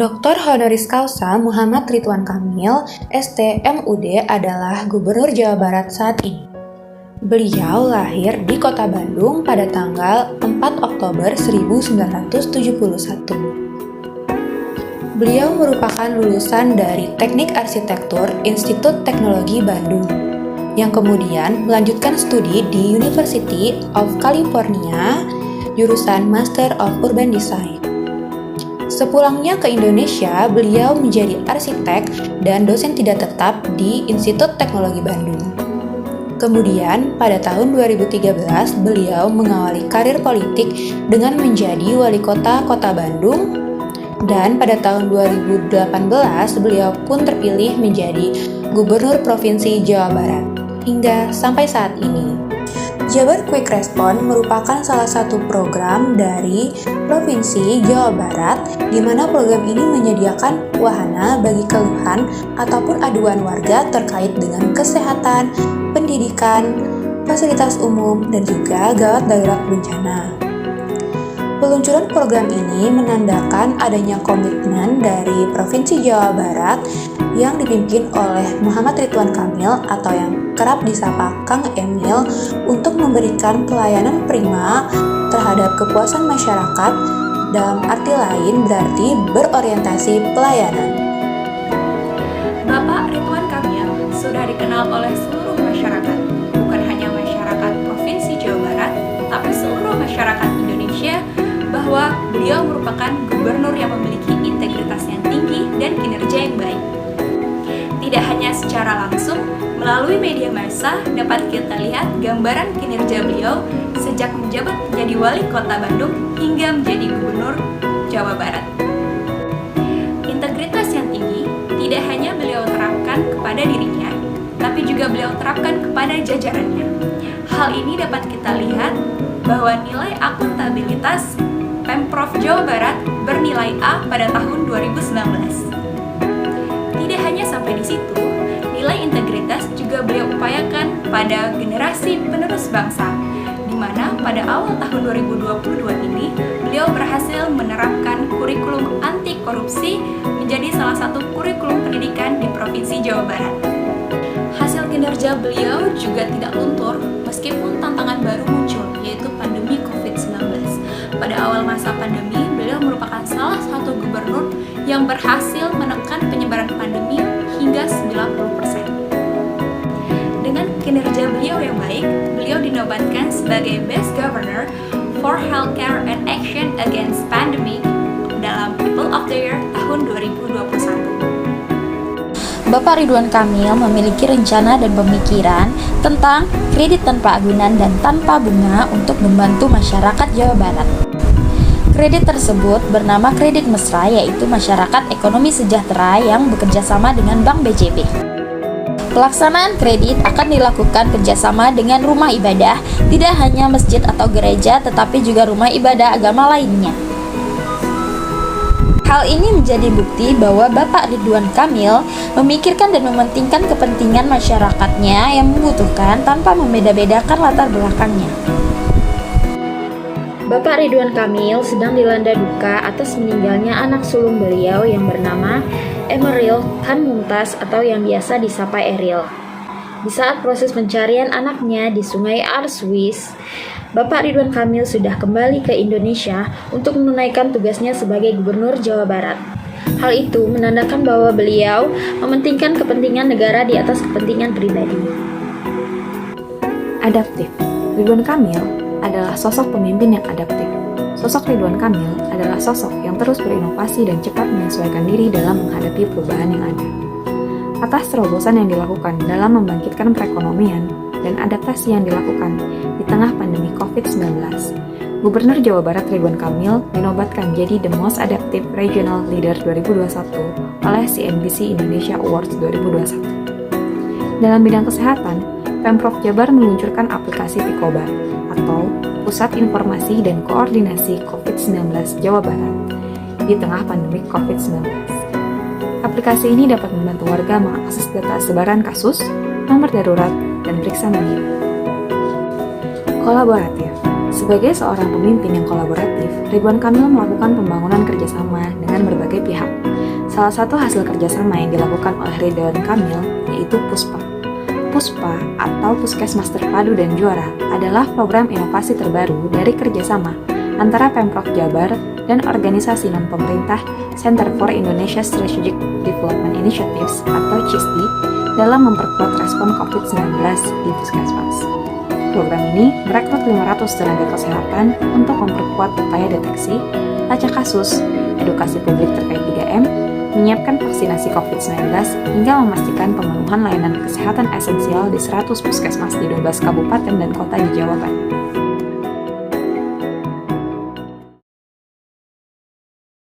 Dr. Honoris Causa Muhammad Ridwan Kamil, ST.MUD adalah Gubernur Jawa Barat saat ini. Beliau lahir di Kota Bandung pada tanggal 4 Oktober 1971. Beliau merupakan lulusan dari Teknik Arsitektur Institut Teknologi Bandung, yang kemudian melanjutkan studi di University of California, jurusan Master of Urban Design. Sepulangnya ke Indonesia, beliau menjadi arsitek dan dosen tidak tetap di Institut Teknologi Bandung. Kemudian, pada tahun 2013, beliau mengawali karir politik dengan menjadi wali kota Kota Bandung, dan pada tahun 2018, beliau pun terpilih menjadi Gubernur Provinsi Jawa Barat, hingga sampai saat ini. Jabar Quick Response merupakan salah satu program dari Provinsi Jawa Barat, di mana program ini menyediakan wahana bagi keluhan ataupun aduan warga terkait dengan kesehatan, pendidikan, fasilitas umum, dan juga gawat darurat bencana. Peluncuran program ini menandakan adanya komitmen dari Provinsi Jawa Barat yang dipimpin oleh Muhammad Ridwan Kamil atau yang kerap disapa Kang Emil untuk memberikan pelayanan prima terhadap kepuasan masyarakat, dalam arti lain berarti berorientasi pelayanan. Bapak Ridwan Kamil sudah dikenal oleh seluruh masyarakat, bukan hanya masyarakat Provinsi Jawa Barat, tapi seluruh masyarakat Indonesia, bahwa beliau merupakan gubernur yang memiliki integritas yang tinggi dan kinerja yang baik. Tidak hanya secara langsung, melalui media massa dapat kita lihat gambaran kinerja beliau sejak menjabat menjadi wali kota Bandung hingga menjadi gubernur Jawa Barat. Integritas yang tinggi tidak hanya beliau terapkan kepada dirinya, tapi juga beliau terapkan kepada jajarannya. Hal ini dapat kita lihat bahwa nilai akuntabilitas Pemprov Jawa Barat bernilai A pada tahun 2019. Tidak hanya sampai di situ, nilai integritas juga beliau upayakan pada generasi penerus bangsa, di mana pada awal tahun 2022 ini, beliau berhasil menerapkan kurikulum anti korupsi menjadi salah satu kurikulum pendidikan di Provinsi Jawa Barat. Hasil kinerja beliau juga tidak luntur meskipun tantangan baru muncul, yaitu pandemi COVID-19. Pada awal masa pandemi, beliau merupakan salah satu gubernur yang berhasil menekan penyebaran pandemi hingga 90%. Dengan kinerja beliau yang baik, beliau dinobatkan sebagai Best Governor for Healthcare and Action Against Pandemic dalam People of the Year tahun 2021. Bapak Ridwan Kamil memiliki rencana dan pemikiran tentang kredit tanpa agunan dan tanpa bunga untuk membantu masyarakat Jawa Barat. Kredit tersebut bernama Kredit Mesra, yaitu masyarakat ekonomi sejahtera yang bekerja sama dengan Bank BJB. Pelaksanaan kredit akan dilakukan kerjasama dengan rumah ibadah, tidak hanya masjid atau gereja, tetapi juga rumah ibadah agama lainnya. Hal ini menjadi bukti bahwa Bapak Ridwan Kamil memikirkan dan mementingkan kepentingan masyarakatnya yang membutuhkan tanpa membeda-bedakan latar belakangnya. Bapak Ridwan Kamil sedang dilanda duka atas meninggalnya anak sulung beliau yang bernama Emeril Khan Mumtaz atau yang biasa disapa Eril. Di saat proses pencarian anaknya di Sungai Arswis, Bapak Ridwan Kamil sudah kembali ke Indonesia untuk menunaikan tugasnya sebagai Gubernur Jawa Barat. Hal itu menandakan bahwa beliau mementingkan kepentingan negara di atas kepentingan pribadi. Adaptif. Ridwan Kamil adalah sosok pemimpin yang adaptif. Sosok Ridwan Kamil adalah sosok yang terus berinovasi dan cepat menyesuaikan diri dalam menghadapi perubahan yang ada. Atas terobosan yang dilakukan dalam membangkitkan perekonomian dan adaptasi yang dilakukan di tengah pandemi COVID-19, Gubernur Jawa Barat Ridwan Kamil dinobatkan jadi The Most Adaptive Regional Leader 2021 oleh CNBC Indonesia Awards 2021. Dalam bidang kesehatan, Pemprov Jabar meluncurkan aplikasi Pikobar atau Pusat Informasi dan Koordinasi COVID-19 Jawa Barat di tengah pandemi COVID-19. Aplikasi ini dapat membantu warga mengakses data sebaran kasus, nomor darurat, dan periksa mandiri. Kolaboratif. Sebagai seorang pemimpin yang kolaboratif, Ridwan Kamil melakukan pembangunan kerjasama dengan berbagai pihak, Salah satu hasil kerjasama yang dilakukan oleh Ridwan Kamil yaitu PUSPA. PUSPA atau Puskesmas Terpadu dan Juara adalah program inovasi terbaru dari kerjasama antara Pemprov Jabar dan organisasi non-pemerintah Center for Indonesia Strategic Development Initiatives atau CISDI dalam memperkuat respon COVID-19 di Puskesmas. Program ini merekrut 500 tenaga kesehatan untuk memperkuat upaya deteksi, lacak kasus, edukasi publik terkait 3M, menyiapkan vaksinasi COVID-19, hingga memastikan pemenuhan layanan kesehatan esensial di 100 puskesmas di 12 kabupaten dan kota di Jawa Barat.